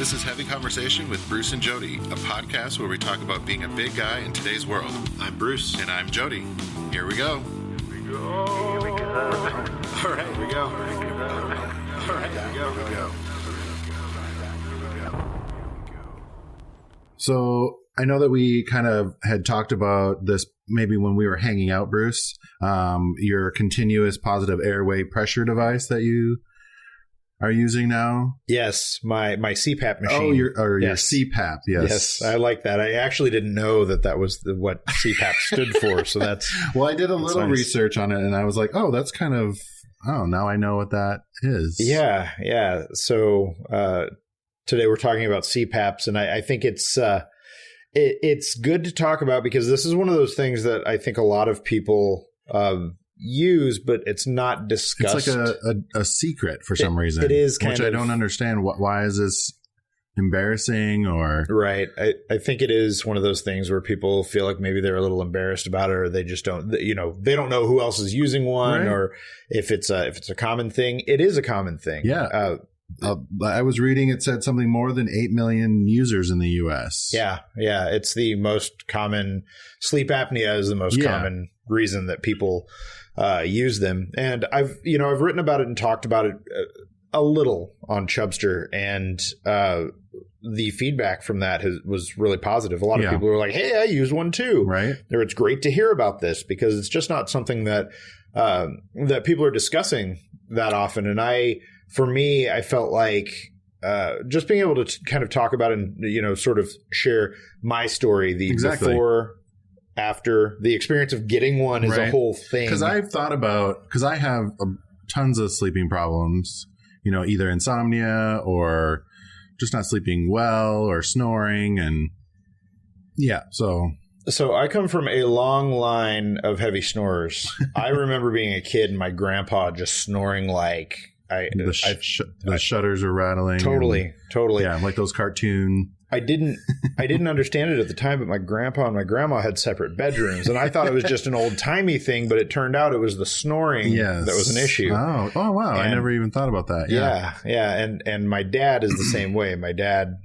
This is Heavy Conversation with Bruce and Jody, a podcast where we talk about being a big guy in today's world. I'm Bruce. And I'm Jody. Here we go. Here we go. All right, here we go. All right, here we go. Here we go. So I know that we kind of had talked about this maybe when we were hanging out, Bruce, your continuous positive airway pressure device that you are using now. Yes, my CPAP machine. Oh, your CPAP. Yes. Yes, I like that. I actually didn't know that was what CPAP stood for. So that's well, I did a little nice. research on it, and I was like, oh, that's kind of now I know what that is. Yeah. So today we're talking about CPAPs, and I think it's good to talk about because this is one of those things that I think a lot of people use, but it's not discussed. It's like a secret for some reason. It is kind which I don't understand. Why is this embarrassing or right? I think it is one of those things where people feel like maybe they're a little embarrassed about it, or they just don't. They don't know who else is using one, right? Or if it's a common thing. It is a common thing. Yeah. I was reading it said something more than 8 million users in the U.S. Yeah. It's the most common. Sleep apnea is the most common reason that people use them. And I've written about it and talked about it a little on Chubster, and the feedback from that was really positive. A lot of people were like, "Hey, I use one too." Right. Or it's great to hear about this because it's just not something that that people are discussing that often. And for me, I felt like just being able to kind of talk about it and, sort of share my story, the before, after, the experience of getting one is a whole thing. Because I've thought about, because I have tons of sleeping problems, either insomnia or just not sleeping well or snoring. And So I come from a long line of heavy snorers. I remember being a kid and my grandpa just snoring like the shutters are rattling. Totally. Yeah, like those cartoon. I didn't understand it at the time, but my grandpa and my grandma had separate bedrooms, and I thought it was just an old timey thing, but it turned out it was the snoring that was an issue. Oh wow! I never even thought about that. Yeah. And my dad is the same way. My dad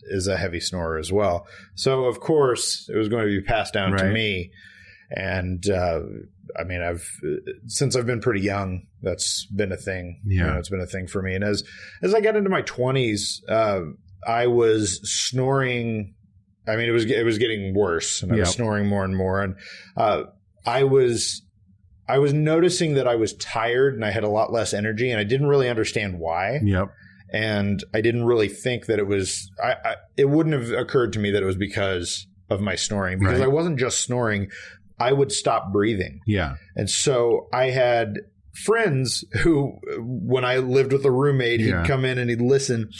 is a heavy snorer as well. So of course it was going to be passed down to me. And since I've been pretty young, that's been a thing. Yeah, it's been a thing for me. And as I got into my 20s, I was snoring. I mean, it was getting worse, and I was snoring more and more. And I was noticing that I was tired and I had a lot less energy, and I didn't really understand why. Yep. And I didn't really think that it was. It wouldn't have occurred to me that it was because of my snoring, because I wasn't just snoring. I would stop breathing. Yeah. And so I had friends who, when I lived with a roommate, he'd come in and he'd listen,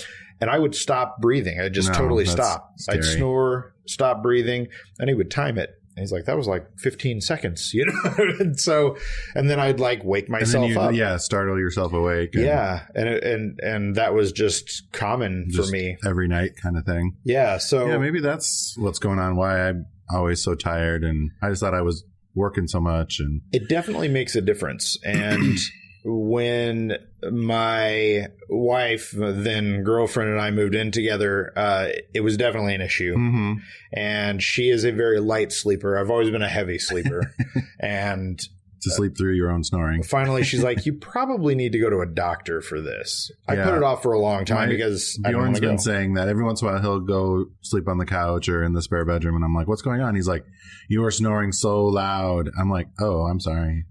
and I would stop breathing. I'd just totally stop. Scary. I'd snore, stop breathing, and he would time it. And he's like, that was like 15 seconds, and then I'd like wake myself up. Yeah, startle yourself awake. And that was just common for me. Every night kind of thing. Yeah. So maybe that's what's going on, why I'm always so tired, and I just thought I was working so much. And it definitely makes a difference. And when my wife, then girlfriend, and I moved in together, it was definitely an issue. Mm-hmm. And she is a very light sleeper. I've always been a heavy sleeper. And to sleep through your own snoring. Finally, she's like, you probably need to go to a doctor for this. I put it off for a long time because I don't want to go. Bjorn's been saying that every once in a while he'll go sleep on the couch or in the spare bedroom. And I'm like, what's going on? He's like, you are snoring so loud. I'm like, oh, I'm sorry.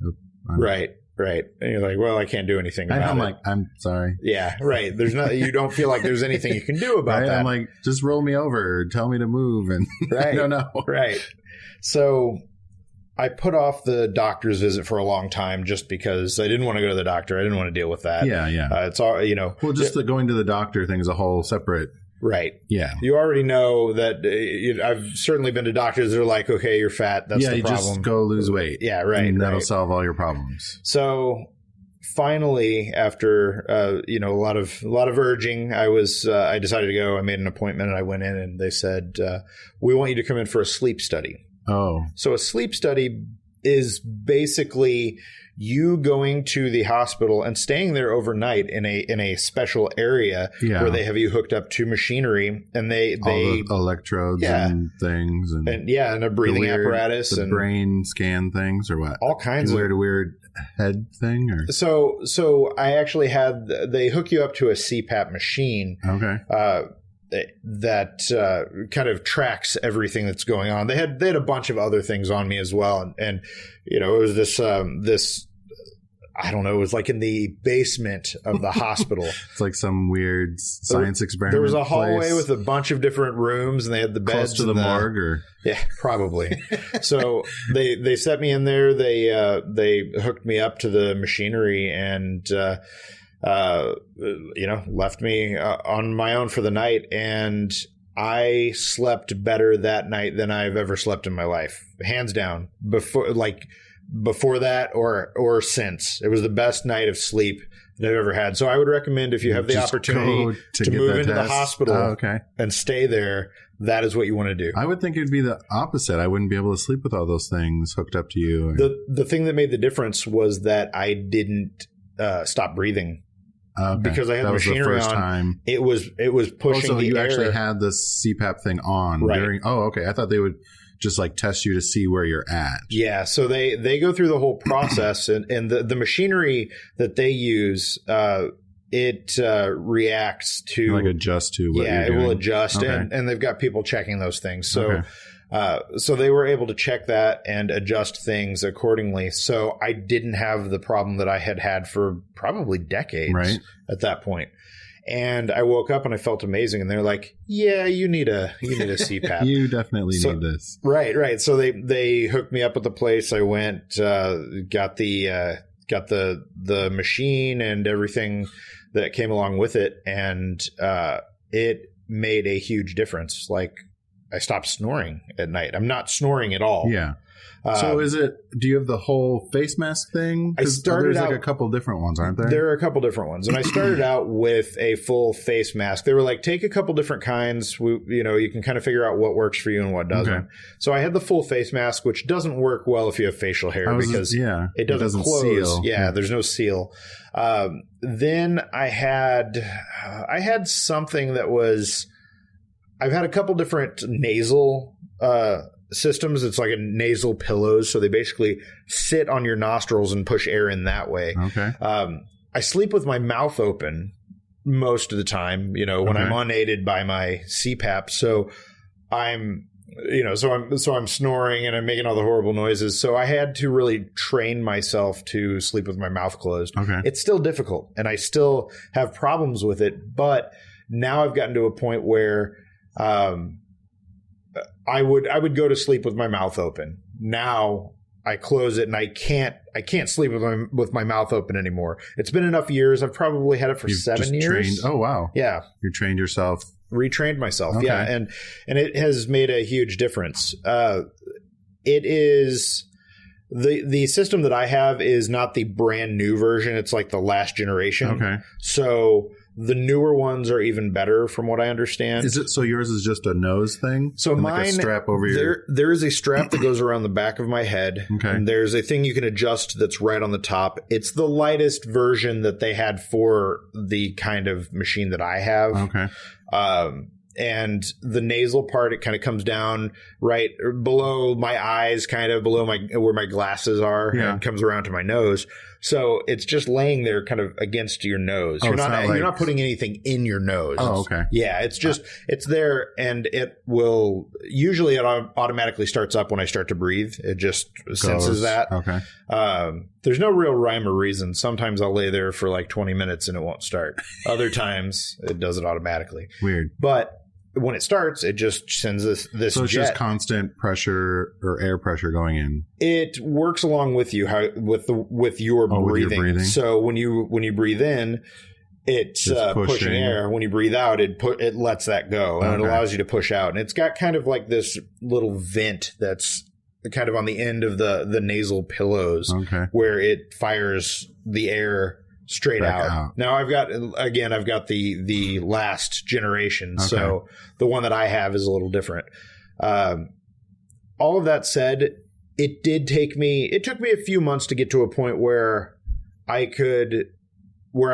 Right. And you're like, well, I can't do anything about it. I'm like, I'm sorry. Yeah, right. You don't feel like there's anything you can do about that. I'm like, just roll me over, tell me to move. And I don't know. Right. So I put off the doctor's visit for a long time just because I didn't want to go to the doctor. I didn't want to deal with that. Yeah. It's all, Well, just the going to the doctor thing is a whole separate. Right. Yeah. You already know that I've certainly been to doctors that are like, okay, you're fat. That's the problem. Just go lose weight. Yeah, right. And that'll solve all your problems. So finally, after a lot of urging, I decided to go. I made an appointment and I went in, and they said, we want you to come in for a sleep study. Oh. So a sleep study is basically you going to the hospital and staying there overnight in a special area where they have you hooked up to machinery, and they all the electrodes and things, and a breathing apparatus, the and brain scan things, or what? All kinds of weird head thing, or so I actually had, they hook you up to a CPAP machine. Okay. That kind of tracks everything that's going on. They had a bunch of other things on me as well, and it was this I don't know, it was like in the basement of the hospital. It's like some weird science experiment. There was a hallway with a bunch of different rooms, and they had the beds close to the morgue, or probably. So they set me in there. They hooked me up to the machinery, and left me on my own for the night, and I slept better that night than I've ever slept in my life, hands down. Before that or since, it was the best night of sleep that I've ever had. So I would recommend, if you have the opportunity to move into the hospital and stay there, that is what you want to do. I would think it'd be the opposite. I wouldn't be able to sleep with all those things hooked up to you. The thing that made the difference was that I didn't stop breathing. Because I had the machinery the first on. Time. It was pushing the you air. Actually had this CPAP thing on during. Oh, okay. I thought they would just like test you to see where you're at. Yeah. So they go through the whole process, and the machinery that they use, it reacts to, like, adjust to what you're doing. It will adjust, and they've got people checking those things. So. So they were able to check that and adjust things accordingly. So I didn't have the problem that I had for probably decades at that point. And I woke up and I felt amazing. And they're like, "Yeah, you need a CPAP. You definitely need this." Right. So they hooked me up at the place. I went, got the machine and everything that came along with it, and it made a huge difference. Like, I stopped snoring at night. I'm not snoring at all. Yeah. So do you have the whole face mask thing? I started there's like a couple different ones, aren't there? There are a couple different ones. And I started out with a full face mask. They were like, take a couple different kinds. You can kind of figure out what works for you and what doesn't. Okay. So I had the full face mask, which doesn't work well if you have facial hair because it doesn't close. Seal. Yeah, there's no seal. Then I had something that was, I've had a couple different nasal systems. It's like a nasal pillows. So they basically sit on your nostrils and push air in that way. Okay. I sleep with my mouth open most of the time, when I'm unaided by my CPAP. So I'm snoring and I'm making all the horrible noises. So I had to really train myself to sleep with my mouth closed. Okay. It's still difficult and I still have problems with it. But now I've gotten to a point where I would go to sleep with my mouth open. Now I close it and I can't sleep with my mouth open anymore. It's been enough years. I've probably had it for 7 years. Trained. Oh wow. Yeah. You trained yourself. Retrained myself. Okay. Yeah. And it has made a huge difference. It is the system that I have is not the brand new version. It's like the last generation. Okay. So the newer ones are even better from what I understand. Is it so yours is just a nose thing? So mine, like a strap over there is a strap that goes around the back of my head. Okay. And there's a thing you can adjust that's right on the top. It's the lightest version that they had for the kind of machine that I have. Okay. And the nasal part, it kind of comes down right below my eyes, kind of below where my glasses are, and comes around to my nose. So it's just laying there kind of against your nose. You're not putting anything in your nose. Oh, okay. Yeah, it's just it's there, and it automatically starts up when I start to breathe. It just senses that. Okay. There's no real rhyme or reason. Sometimes I'll lay there for like 20 minutes and it won't start. Other times it does it automatically. Weird. But when it starts, it just sends this So it's jet. Just constant pressure or air pressure going in. It works along with you with your breathing. So when you breathe in, it's pushing air. When you breathe out, it lets that go, and it allows you to push out. And it's got kind of like this little vent that's kind of on the end of the nasal pillows, where it fires the air straight out. Now I've got the last generation. Okay. So the one that I have is a little different. All of that said, it took me a few months to get to a point where I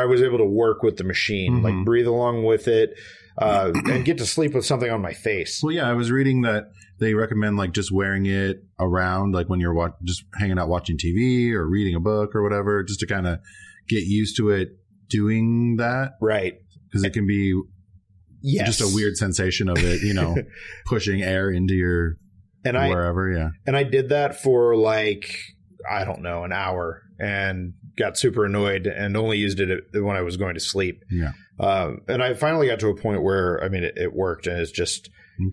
was able to work with the machine, like breathe along with it, and get to sleep with something on my face. Well, yeah, I was reading that they recommend like just wearing it around, like when you're just hanging out watching TV or reading a book or whatever, just to kind of get used to it doing that. Right. Because it can be just a weird sensation of it, pushing air into your wherever. Yeah. And I did that for like, I don't know, an hour and got super annoyed and only used it when I was going to sleep. Yeah. And I finally got to a point where, I mean, it worked, and it's just,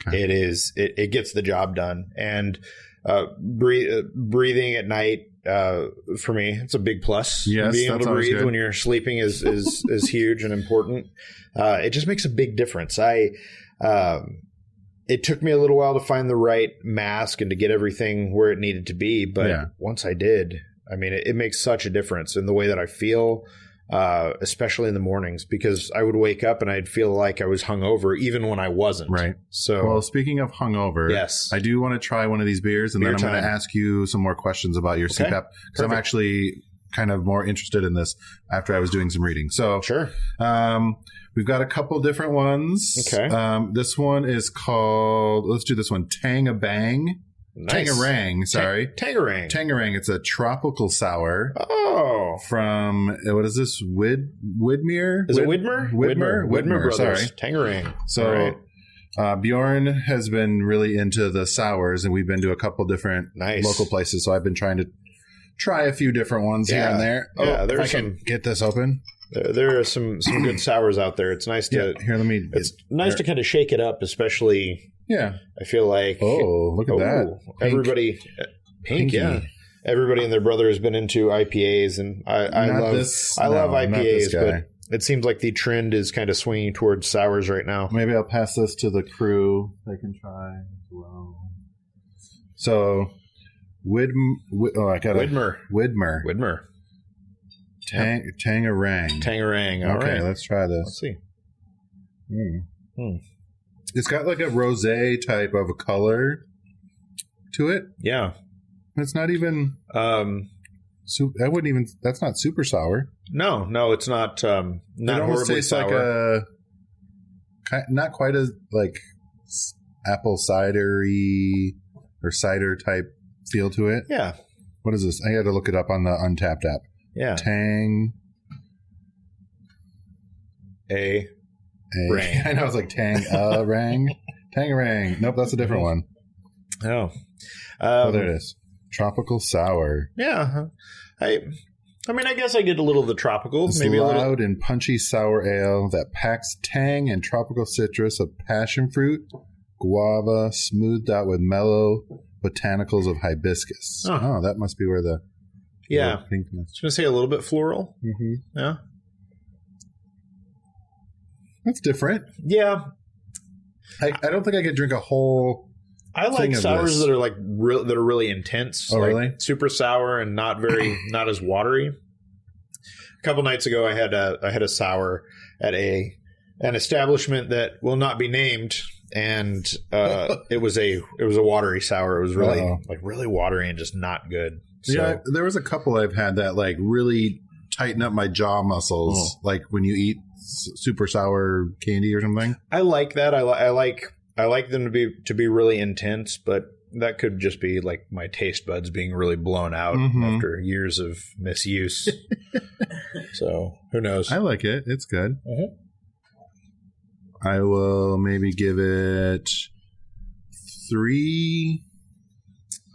it gets the job done. And breathing at night, for me, it's a big plus. Yes, being able to breathe when you're sleeping is huge and important. It just makes a big difference. It took me a little while to find the right mask and to get everything where it needed to be. But once I did, I mean, it makes such a difference in the way that I feel, especially in the mornings, because I would wake up and I'd feel like I was hungover even when I wasn't. Right. So, well, speaking of hungover, yes, I do want to try one of these beers, and then I'm going to ask you some more questions about your CPAP, because I'm actually kind of more interested in this after I was doing some reading. So, sure. We've got a couple different ones. Okay. This one is called, let's do this one, Tang-A-Bang. Nice. Tangerang, sorry. Tangerang. Tangerang. It's a tropical sour. Oh. From, what is this? Widmer? Is it Widmer? Widmer Brothers. Sorry. Tangerang. So, Bjorn has been really into the sours, and we've been to a couple different local places. So I've been trying to try a few different ones here and there. Yeah, I can get this open. There are some good sours out there. It's nice to to kind of shake it up, especially. Yeah, I feel like. Oh, look at that! Everybody, pink. Yeah, everybody and their brother has been into IPAs, and I love IPAs, but it seems like the trend is kind of swinging towards sours right now. Maybe I'll pass this to the crew. They can try as well. So, Widmer. Tangerang. Tangerang. Okay, let's try this. Let's see. It's got like a rosé type of a color to it. Yeah. It's not even. I wouldn't even. That's not super sour. No, it's not. Not it almost tastes sour. like not quite as like apple cidery or cider type feel to it. Yeah. What is this? I had to look it up on the Untapped app. Yeah. Rang. I know, it's like rang. Tangerang. Nope, that's a different one. Oh. There it is. Tropical sour. Yeah. I mean, I guess I get a little of the tropical. It's maybe loud a little and punchy sour ale that packs tang and tropical citrus of passion fruit, guava, smoothed out with mellow botanicals of hibiscus. Oh, that must be where the pinkness. I was going to say a little bit floral. Mm-hmm. Yeah. That's different. Yeah. I don't think I could drink a whole. I like sours that are like that are really intense. Oh, like really? Super sour and not as watery. A couple nights ago, I had a sour at an establishment that will not be named, and it was a watery sour. It was really watery and just not good. So, yeah, there was a couple I've had that like really tighten up my jaw muscles, like when you eat super sour candy or something. I like that. I like them to be really intense, but that could just be like my taste buds being really blown out after years of misuse. So who knows? I like it. It's good. Mm-hmm. I will maybe give it 3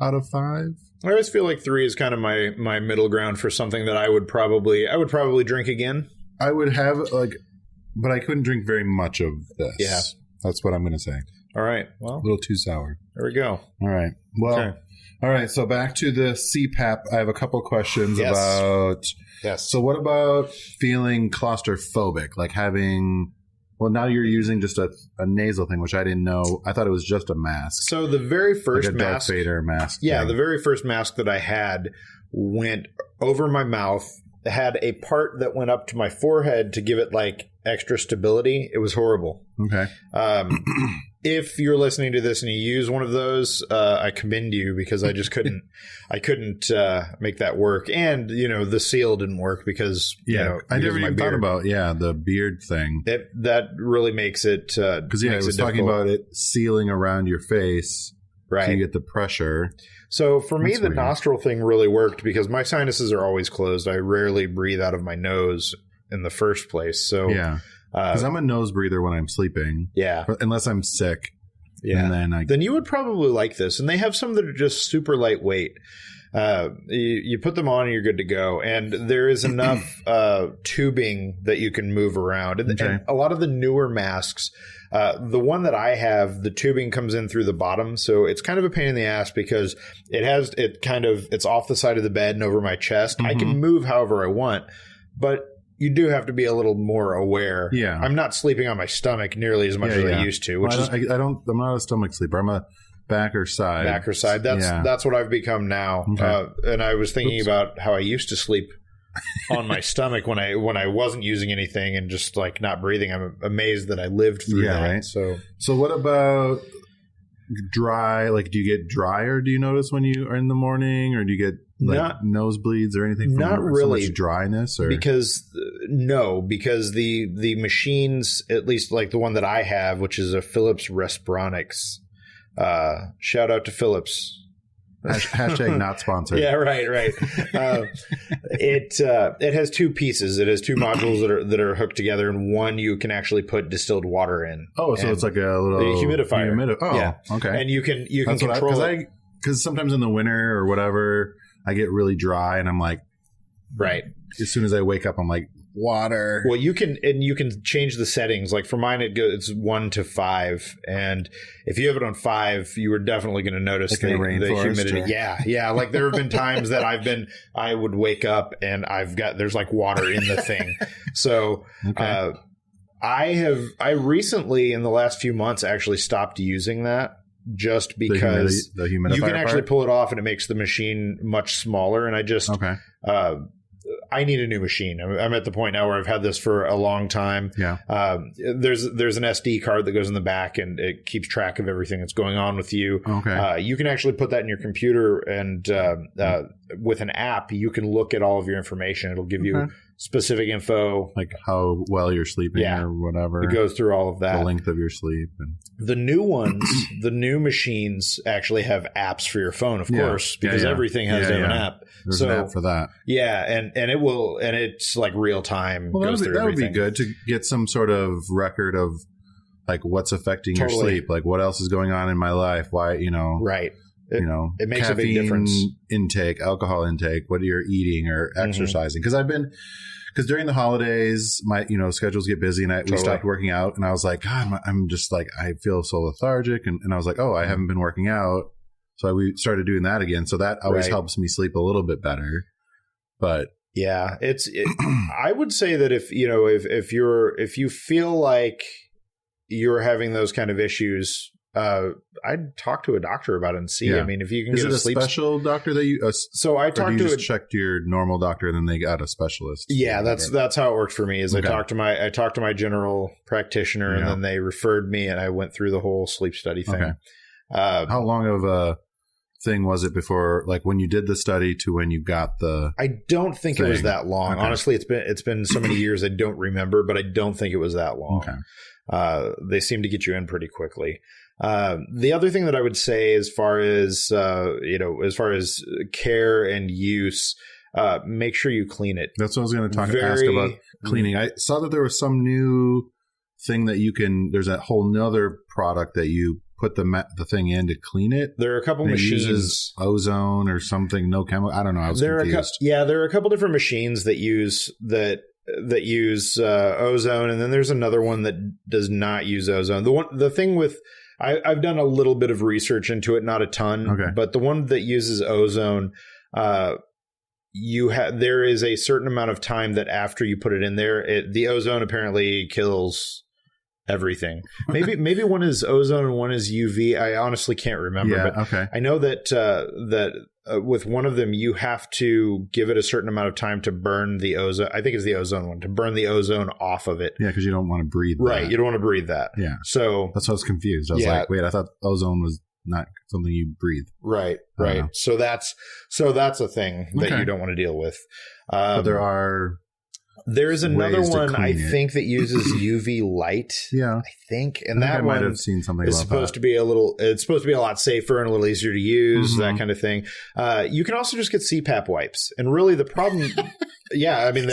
out of 5. I always feel like 3 is kind of my middle ground for something that I would probably drink again. I would have but I couldn't drink very much of this. Yeah. That's what I'm going to say. All right. Well, a little too sour. There we go. All right. Well, okay. All right. So back to the CPAP. I have a couple questions about. Yes. So what about feeling claustrophobic? Like having. Well, now you're using just a nasal thing, which I didn't know. I thought it was just a mask. So the very first like a Darth Vader mask. Yeah, the very first mask that I had went over my mouth. Had a part that went up to my forehead to give it like extra stability. It was horrible. Okay. if you're listening to this and you use one of those, I commend you, because I just couldn't make that work. And, the seal didn't work because, I never even thought about, the beard thing. That really makes it, because I was talking about it sealing around your face. Right. So you get the pressure. So for me, That's the weird. nostril thing really worked because my sinuses are always closed. I rarely breathe out of my nose in the first place. So Yeah. Because I'm a nose breather when I'm sleeping. Yeah. Unless I'm sick. Yeah. And then you would probably like this. And they have some that are just super lightweight. You put them on and you're good to go. And there is enough tubing that you can move around. And a lot of the newer masks, the one that I have, the tubing comes in through the bottom. So it's kind of a pain in the ass because it's off the side of the bed and over my chest. I can move however I want, but you do have to be a little more aware. Yeah. I'm not sleeping on my stomach nearly as much as I used to, I'm not a stomach sleeper. I'm a back or side. That's what I've become now. Okay. And I was thinking about how I used to sleep on my stomach when I wasn't using anything and just like not breathing. I'm amazed that I lived through that. Right. So what about dry? Like, do you get drier? Do you notice when you are in the morning, or do you get nosebleeds or anything? From not really so much dryness, or because the machines, at least like the one that I have, which is a Philips Respironics. Shout out to Philips. Hashtag not sponsored. Yeah, right. It has two pieces. It has two modules that are hooked together, and one you can actually put distilled water in. Oh, so it's like a little humidifier. Yeah, okay. And you can control it. Because sometimes in the winter or whatever, I get really dry, and I'm like, right. As soon as I wake up, I'm like, water. Well, you can change the settings. Like for mine, it's 1 to 5, and if you have it on 5, you are definitely going to notice like the humidity. Yeah. Like there have been times that I would wake up and there's like water in the thing. So I recently in the last few months actually stopped using that. Just because the humidifier you can actually pull it off and it makes the machine much smaller. And I need a new machine. I'm at the point now where I've had this for a long time. Yeah. There's an SD card that goes in the back and it keeps track of everything that's going on with you. Okay. You can actually put that in your computer and with an app, you can look at all of your information. It'll give you specific info. Like how well you're sleeping or whatever. It goes through all of that. The length of your sleep. The new ones, the new machines actually have apps for your phone, of course, because everything has to have an app. There's an app for that. Yeah, and it's like real time. Well, that would be good to get some sort of record of like what's affecting your sleep, like what else is going on in my life, why, right. It makes a big caffeine difference. Intake, alcohol intake, what you're eating or exercising. Because during the holidays, my schedules get busy, and we stopped working out, and I was like, God, I'm just like, I feel so lethargic, and I was like, oh, I haven't been working out, so we started doing that again. So that always helps me sleep a little bit better. But yeah, I would say that if you feel like you're having those kind of issues, I'd talk to a doctor about it and see. Yeah. I mean, if you can get a sleep special doctor that you. So I talked to checked your normal doctor and then they got a specialist. Yeah, that's how it worked for me. I talked to my general practitioner and then they referred me and I went through the whole sleep study thing. Okay. How long of a thing was it before, like when you did the study to when you got the? I don't think it was that long. Okay. Honestly, it's been so many years I don't remember, but I don't think it was that long. Okay. They seem to get you in pretty quickly. The other thing that I would say as far as care and use, make sure you clean it. That's what I was going to ask about cleaning. I saw that there was some new thing that there's a whole nother product that you put the thing in to clean it. There are a couple machines. It uses ozone or something, no chemical. I don't know. I was confused. There are a couple different machines that use ozone, and then there's another one that does not use ozone. The thing with I've done a little bit of research into it, not a ton, but the one that uses ozone, there is a certain amount of time that after you put it in there, the ozone apparently kills everything. Maybe one is ozone and one is UV. I honestly can't remember. Yeah, but I know that with one of them, you have to give it a certain amount of time to burn the ozone. I think it's the ozone one, to burn the ozone off of it. Yeah, because you don't want to breathe Right. that. You don't want to breathe that. Yeah. So that's why I was confused. I was like, wait, I thought ozone was not something you breathe. Right. Right. So that's a thing that you don't want to deal with. But there's another one I it. think that uses UV light. Yeah. I think. And that I one might have seen something is about supposed that. to be it's supposed to be a lot safer and a little easier to use, that kind of thing. You can also just get CPAP wipes. And really the problem I mean,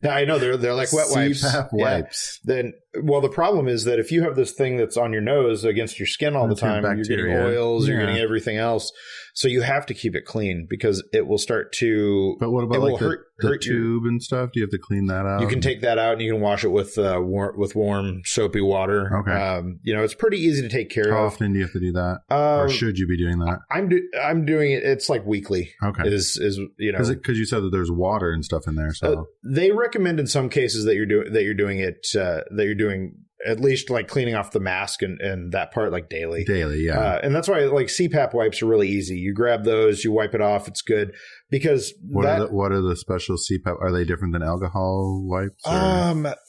I know they're like wet wipes. CPAP wipes. Then, the problem is that if you have this thing that's on your nose against your skin all the time, you're getting oils, you're getting everything else. So you have to keep it clean because it will start to. But what about the hurt tube and stuff? Do you have to clean that out? You can take that out and you can wash it with warm soapy water. Okay. It's pretty easy to take care of. How often do you have to do that, or should you be doing that? I'm doing it. It's like weekly. Okay. Is because you said that there's water and stuff in there. So they recommend in some cases that you're doing at least like cleaning off the mask and that part like daily. And that's why like CPAP wipes are really easy. You grab those, you wipe it off. It's good because what are the special CPAP? Are they different than alcohol wipes?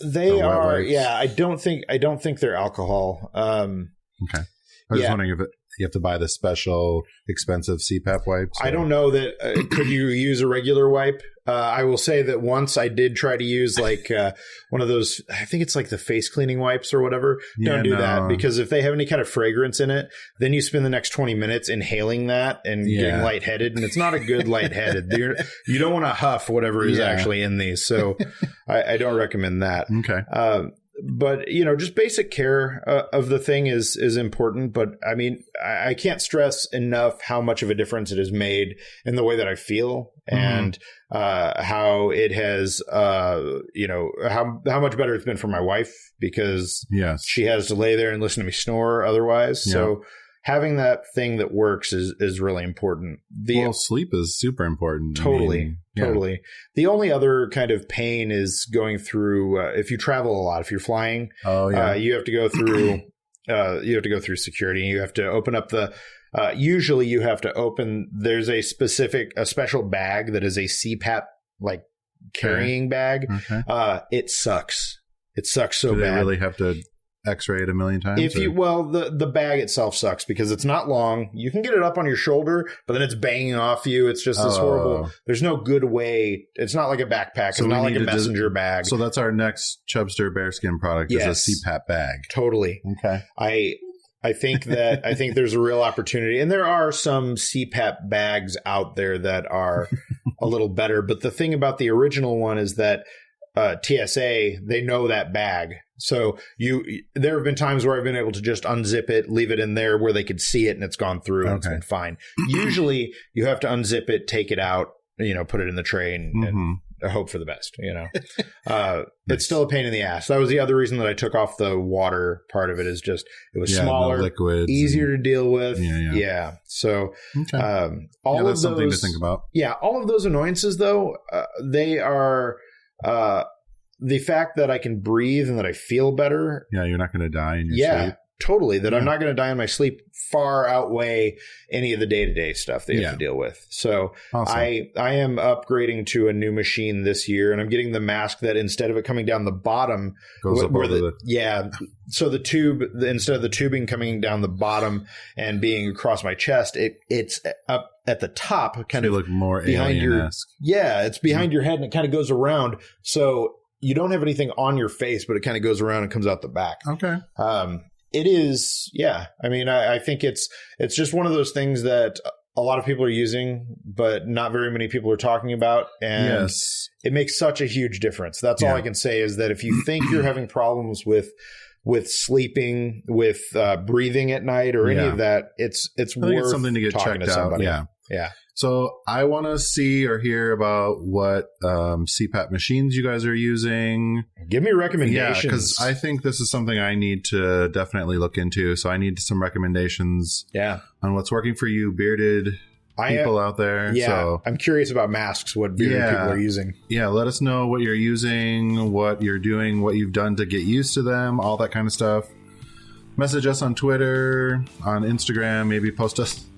They are. Wipes? Yeah. I don't think they're alcohol. Okay. I was just wondering if you have to buy the special expensive CPAP wipes. I don't know that. Could you use a regular wipe? I will say that once I did try to use like one of those, I think it's like the face cleaning wipes or whatever. Don't do that because if they have any kind of fragrance in it, then you spend the next 20 minutes inhaling that and getting lightheaded. And it's not a good lightheaded. You don't want to huff whatever is actually in these. So I don't recommend that. Okay. But, just basic care of the thing is important. But I mean, I can't stress enough how much of a difference it has made in the way that I feel and how it has, how much better it's been for my wife because she has to lay there and listen to me snore otherwise. Yeah. So having that thing that works is really important. Sleep is super important. Totally. The only other kind of pain is going through if you travel a lot. If you're flying, you have to go through security. You have to open up the. Usually, you have to open. There's a special bag that is a CPAP like carrying bag. Okay. It sucks. It sucks so bad. Do they really have to X-ray it a million times? The bag itself sucks because it's not long. You can get it up on your shoulder, but then it's banging off you. It's just this horrible. There's no good way. It's not like a backpack. It's not like a messenger bag. So that's our next Chubster Bearskin product is a CPAP bag. Totally. Okay. I think there's a real opportunity, and there are some CPAP bags out there that are a little better. But the thing about the original one is that TSA, they know that bag. So there have been times where I've been able to just unzip it, leave it in there where they could see it and it's gone through and it's been fine. Usually you have to unzip it, take it out, put it in the tray and hope for the best, It's still a pain in the ass. That was the other reason that I took off the water part of it is just, it was smaller, no liquids, easier to deal with. Yeah. So all of those, something to think about. Yeah. All of those annoyances though, they are, the fact that I can breathe and that I feel better. Yeah, you're not going to die in your sleep. Totally. That I'm not going to die in my sleep far outweigh any of the day-to-day stuff that you have to deal with. So awesome. I am upgrading to a new machine this year, and I'm getting the mask that instead of it coming down the bottom, goes up over so the tube, instead of the tubing coming down the bottom and being across my chest, it's up at the top, kind of look more behind alien-esque. It's behind your head and it kind of goes around. So you don't have anything on your face, but it kind of goes around and comes out the back. Okay. It is, I mean, I think it's just one of those things that a lot of people are using, but not very many people are talking about. And it makes such a huge difference. That's all I can say is that if you think you're having problems with sleeping, with breathing at night or any of that, it's worth something to get checked out. Yeah. So I want to see or hear about what CPAP machines you guys are using. Give me recommendations. Yeah, because I think this is something I need to definitely look into. So I need some recommendations on what's working for you, bearded people out there. Yeah, so, I'm curious about masks, what bearded people are using. Yeah, let us know what you're using, what you're doing, what you've done to get used to them, all that kind of stuff. Message us on Twitter, on Instagram, maybe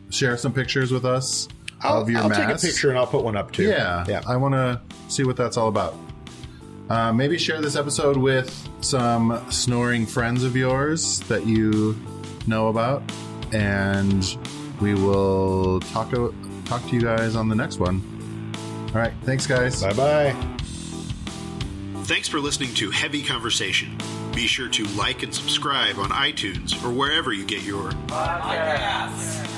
share some pictures with us. of your mask. I'll take a picture and I'll put one up too. Yeah. I want to see what that's all about. Maybe share this episode with some snoring friends of yours that you know about, and we will talk to you guys on the next one. All right. Thanks, guys. Bye-bye. Thanks for listening to Heavy Conversation. Be sure to like and subscribe on iTunes or wherever you get your Podcast.